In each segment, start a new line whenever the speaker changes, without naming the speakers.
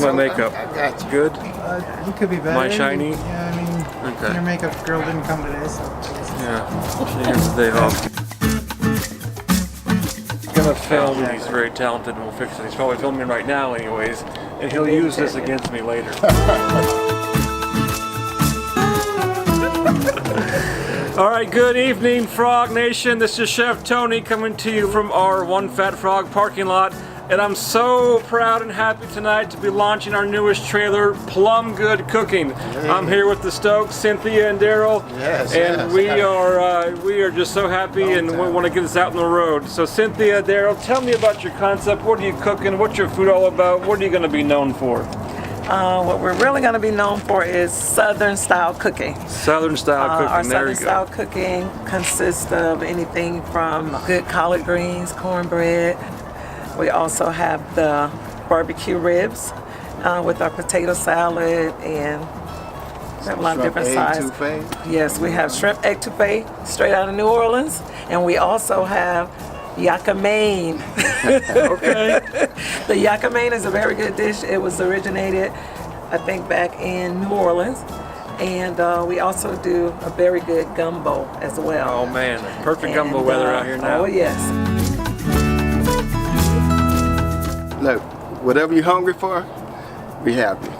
My makeup.
I got you.
Good?
You could be better.
Am I shiny?
Yeah, I mean,
Okay.
your makeup girl didn't come today, so.
Yeah. She has the day off. Gonna film. He's very talented and will fix it. He's probably filming right now anyways. And he'll use this against me later. All right, good evening, Frog Nation. This is Chef Tony coming to you from our One Fat Frog parking lot. And I'm so proud and happy tonight to be launching our newest trailer, Plum Good Cooking.
Hey.
I'm here with the Stokes, Cynthia and Derrell.
Yes,
and
yes.
we are just so happy and we want to get this out on the road. So Cynthia, Derrell, tell me about your concept. What are you cooking? What's your food all about? What are you going to be known for?
What we're really going to be known for is Southern style cooking.
Southern style cooking.
Our
there
Southern
you go.
style cooking consists of anything from good collard greens, cornbread. We also have the barbecue ribs with our potato salad, and we have a lot of different sizes. Yes, we have shrimp egg touffee straight out of New Orleans, and we also have Yakamein.
Okay.
The Yakamein is a very good dish. It was originated, I think, back in New Orleans. And we also do a very good gumbo as well.
Oh man, perfect gumbo weather out here now.
Oh yes.
Look, whatever you're hungry for, we have you.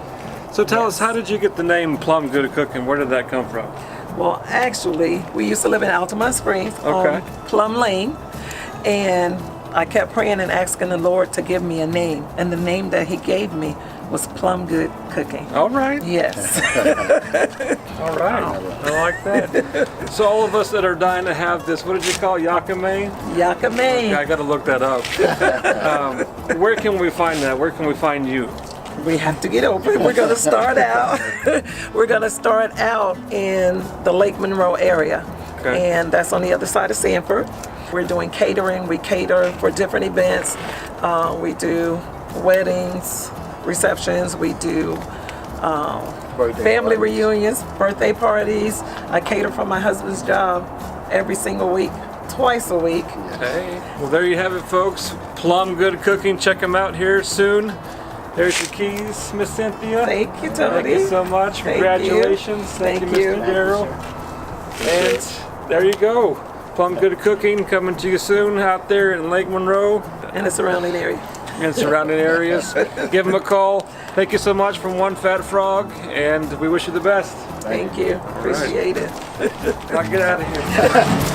So tell us, how did you get the name Plum Good Cooking? Where did that come from?
Well, actually, we used to live in Altamont Springs
Okay.
on Plum Lane, and I kept praying and asking the Lord to give me a name, and the name that He gave me was Plum Good Cooking.
All right.
Yes.
All right. I like that. So all of us that are dying to have this, what did you call it? Yakamein?
Yakamein.
I got to look that up. Where can we find that? Where can we find you?
We have to get open. We're going to start out. We're going to start out in the Lake Monroe area,
Okay.
and that's on the other side of Sanford. We're doing catering. We cater for different events. We do weddings, receptions. We do family reunions, birthday parties. I cater for my husband's job every single week, twice a week.
Hey. Well, there you have it, folks. Plum Good Cooking. Check them out here soon. There's your keys, Miss Cynthia.
Thank you, Tony.
Thank you so much.
Thank
Congratulations.
you.
Thank you,
Thank you.
Mr. Derrell. And there you go. Plum Good Cooking coming to you soon out there in Lake Monroe
And the surrounding area.
and surrounding areas. Give them a call. Thank you so much from One Fat Frog, and we wish you the best.
Thank you. Appreciate it.
Now get out of here.